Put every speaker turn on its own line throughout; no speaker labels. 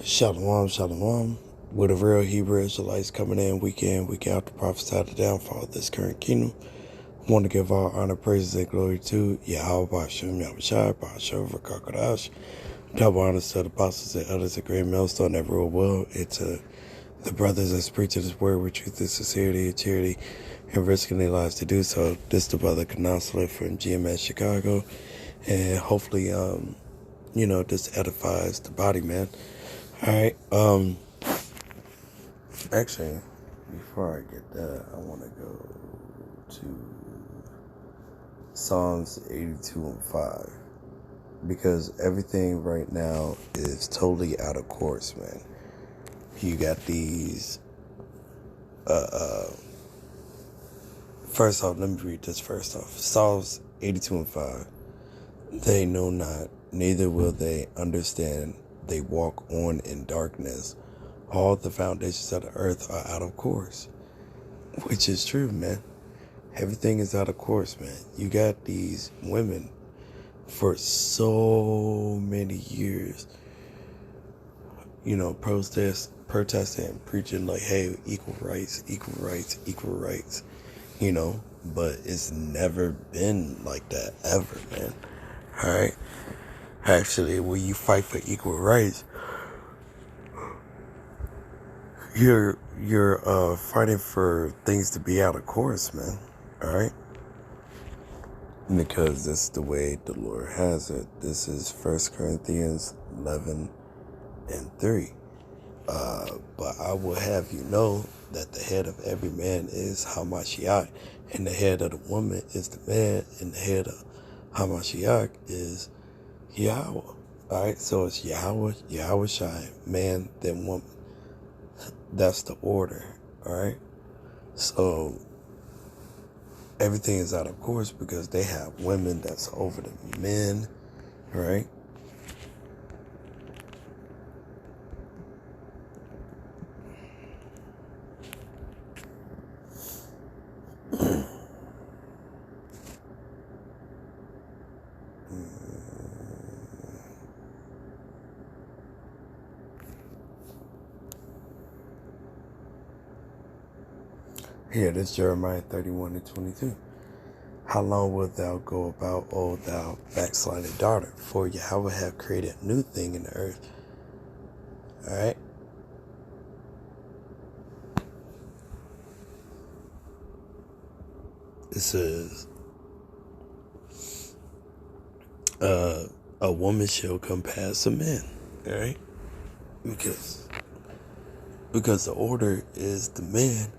Shalom, shalom. With the real Hebrew Israelites coming in week out to prophesy the downfall of this current kingdom. I want to give all honor, praises, and glory to Yahweh, Ba'ashem, Yahushua, Ba'ashem, Rakakadash. Double honors to the apostles and elders of Great Millstone that rule well, and to the brothers that preach this word with truth and sincerity and charity and risking their lives to do so. This is the brother Counselor from GMS Chicago, and hopefully, this edifies the body, man. All right. Actually, before I get that, I want to go to Psalms 82 and 5, because everything right now is totally out of course, man. You got these. First off, let me read this first off. Psalms 82 and 5. They know not, neither will they understand. They walk on in darkness. All the foundations of the earth are out of course. Which is true, man. Everything is out of course, man. You got these women for so many years, protesting and preaching like, hey, equal rights, equal rights, equal rights, but it's never been like that ever, man. All right. Actually, when you fight for equal rights, you're fighting for things to be out of course, man. All right. Because that's the way the Lord has it. This is 1 Corinthians 11 and 3. But I will have you know that the head of every man is Hamashiach, and the head of the woman is the man, and the head of Hamashiach is Yahweh. All right, so it's Yahweh, Yahushai, man, then woman. That's the order. All right, so everything is out of course because they have women that's over the men, right? Here, this Jeremiah 31 and 22. How long wilt thou go about, O thou backslided daughter? For Yahweh have created a new thing in the earth. All right. It says, a woman shall compass a man. All right. Because the order is the man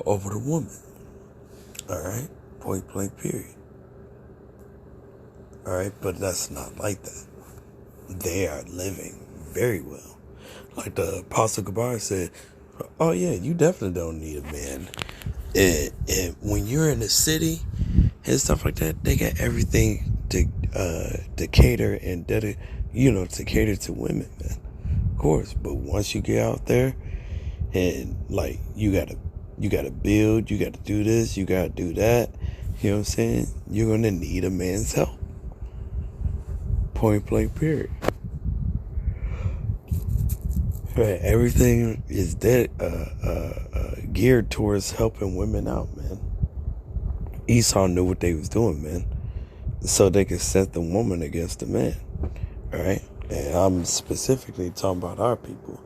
over the woman. All right. Point blank period. All right. But that's not like that. They are living very well. Like the Apostle Gabar said, oh yeah, you definitely don't need a man. And when you're in the city and stuff like that, they got everything to cater and to cater to women, man. Of course. But once you get out there and like you gotta build, you gotta do this, you gotta do that, you know what I'm saying? You're gonna need a man's help. Point blank period. Right, everything is geared towards helping women out, man. Esau knew what they was doing, man, so they could set the woman against the man. All right, and I'm specifically talking about our people,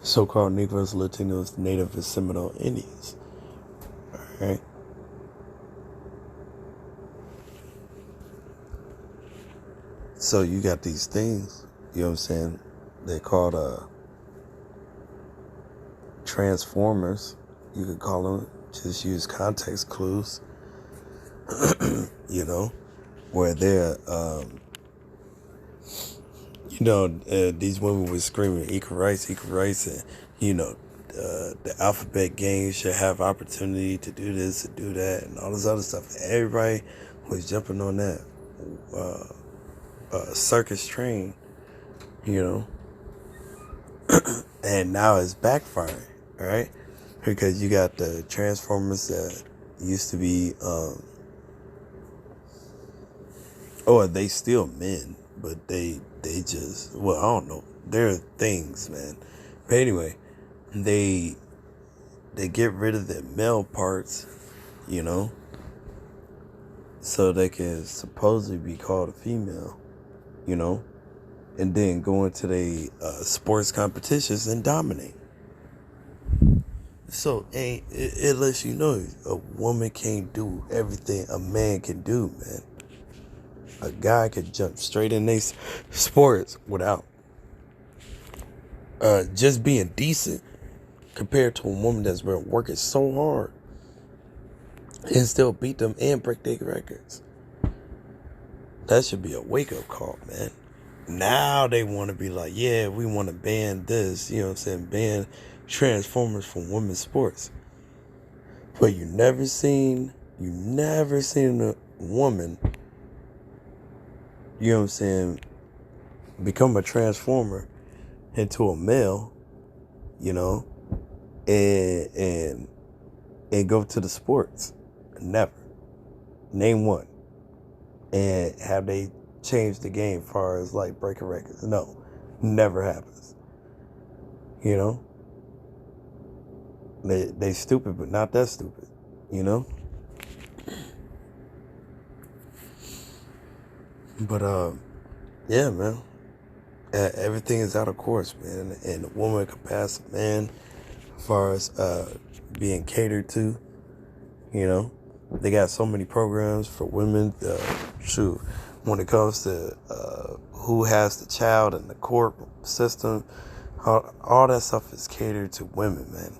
so-called Negroes, Latinos, Native and Seminole Indians. All right. So you got these things, you know what I'm saying? They're called transformers. You could call them. Just use context clues. Where they're, these women were screaming equal rights, and the alphabet gang should have opportunity to do this and do that and all this other stuff. Everybody was jumping on that circus train, and now it's backfiring, right? Because you got the Transformers that used to be, they still men, but they they just, well, I don't know. There are things, man. But anyway, they get rid of the male parts, you know, so they can supposedly be called a female, you know, and then go into the sports competitions and dominate. So it lets you know a woman can't do everything a man can do, man. A guy could jump straight in these sports without just being decent compared to a woman that's been working so hard and still beat them and break their records. That should be a wake-up call, man. Now they want to be like, yeah, we want to ban this, you know what I'm saying, ban Transformers from women's sports. But you never seen a woman, you know what I'm saying, become a Transformer into a male, you know, and go to the sports. Never. Name one. And have they changed the game as far as like breaking records? No. Never happens. You know? They stupid, but not that stupid. You know? But yeah, man. Everything is out of course, man. And a woman can pass a man as far as being catered to. You know? They got so many programs for women. Shoot, when it comes to who has the child in the court system, all that stuff is catered to women, man.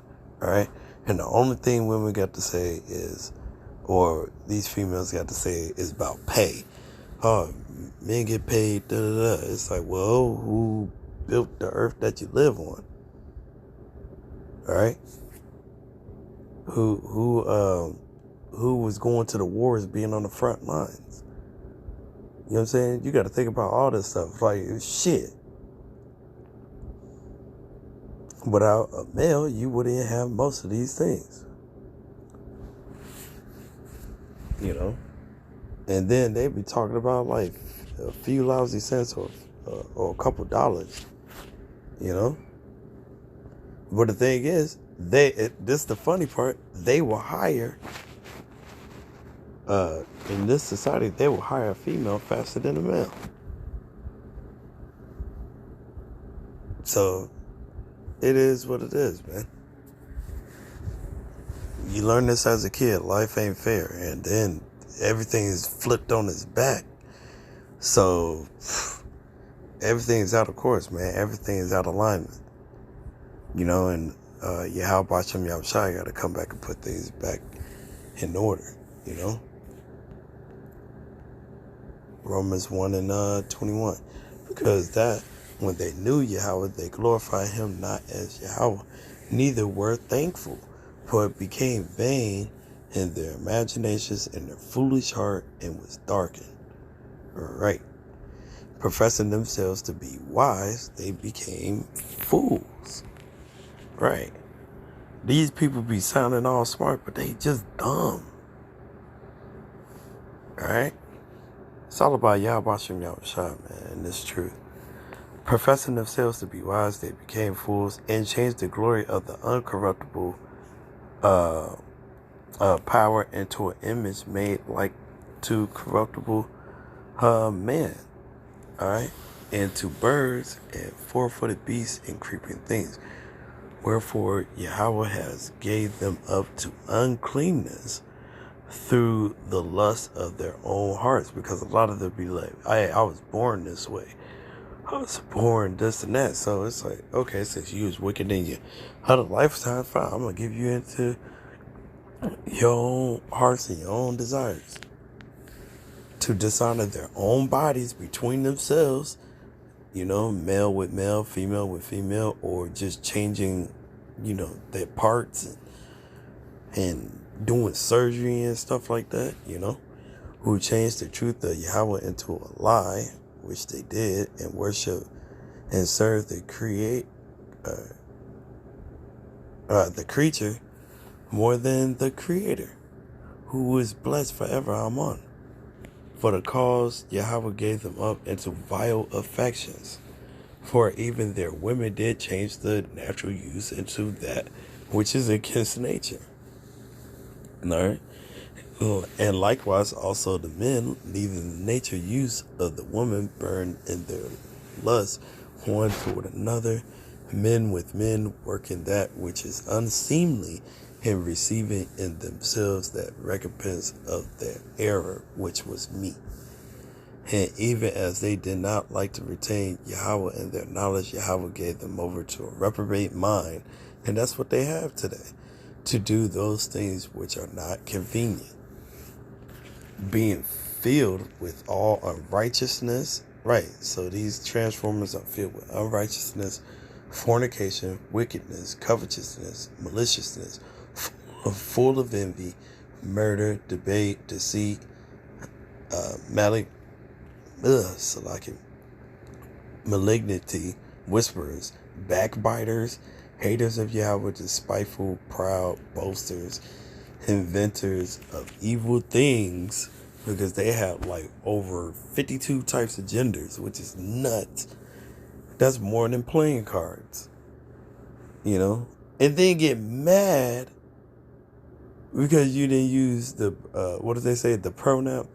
All right? And the only thing women got to say is, or these females got to say, is about pay. Oh, men get paid, da da da. It's like, well, who built the earth that you live on? All right? Who was going to the wars, being on the front lines? You know what I'm saying? You got to think about all this stuff. Like, shit. Without a male, you wouldn't have most of these things. You know? And then they be talking about, like, a few lousy cents or a couple dollars. You know? But the thing is, this is the funny part, they will hire... in this society, they will hire a female faster than a male. So, it is what it is, man. You learn this as a kid. Life ain't fair. And then everything is flipped on its back. So, everything is out of course, man. Everything is out of alignment. You know, and Yahweh Shem Yahushua got to come back and put things back in order, you know. Romans 1 and 21. Because that, when they knew Yahweh, they glorified him not as Yahweh, neither were thankful, for it became vain in their imaginations, and their foolish heart, and was darkened. Right. Professing themselves to be wise, they became fools. Right. These people be sounding all smart, but they just dumb. Alright? It's all about Yahweh Shem Yahushua, man, and this truth. Professing themselves to be wise, they became fools and changed the glory of the uncorruptible power into an image made like to corruptible man. Alright? And to birds and four-footed beasts and creeping things. Wherefore Yahweh has gave them up to uncleanness through the lust of their own hearts. Because a lot of them be like, I was born this way. I was born this and that. So it's like, okay, since you was wicked in you had a lifetime, fine, I'm going to give you into your own hearts and your own desires. To dishonor their own bodies between themselves. You know, male with male, female with female, or just changing, you know, their parts and doing surgery and stuff like that, you know, who changed the truth of Yahweh into a lie, which they did, and worship and serve the creature more than the creator, who is blessed forever. Amen. For the cause, Yahweh gave them up into vile affections. For even their women did change the natural use into that which is against nature. Alright? And likewise also the men, leaving the nature use of the woman, burn in their lust one toward another, men with men, working that which is unseemly, and receiving in themselves that recompense of their error which was meet. And even as they did not like to retain Yahweh in their knowledge, Yahweh gave them over to a reprobate mind. And that's what they have today, to do those things which are not convenient, being filled with all unrighteousness. Right, so these transformers are filled with unrighteousness, fornication, wickedness, covetousness, maliciousness, full of envy, murder, debate, deceit, malignity, whisperers, backbiters, haters of Yahweh, despiteful, proud, boasters, inventors of evil things, because they have like over 52 types of genders, which is nuts. That's more than playing cards, and then get mad because you didn't use the what do they say, the pronoun,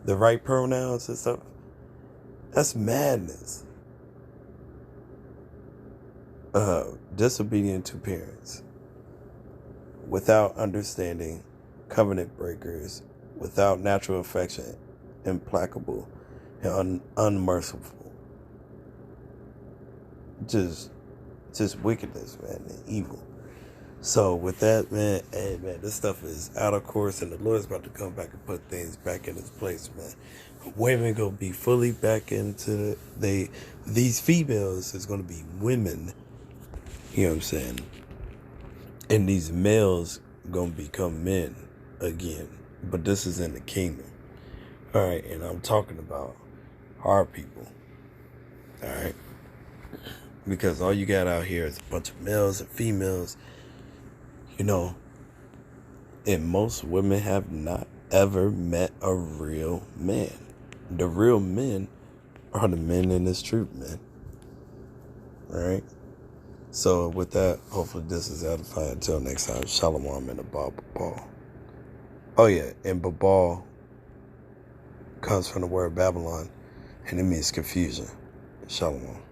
the right pronouns and stuff. That's madness. Disobedient to parents, without understanding, covenant breakers, without natural affection, implacable and unmerciful. Just wickedness, man, and evil. So with that, man, hey man, this stuff is out of course, and the Lord's about to come back and put things back in its place, man. Women gonna be fully back into these females is gonna be women. You know what I'm saying? And these males gonna become men again. But this is in the kingdom. Alright, and I'm talking about our people. Alright? Because all you got out here is a bunch of males and females, and most women have not ever met a real man. The real men are the men in this truth, man. Alright? So with that, hopefully this is edifying. Until next time, Shalom and Babal. Oh yeah, and Babal comes from the word Babylon, and it means confusion. Shalom.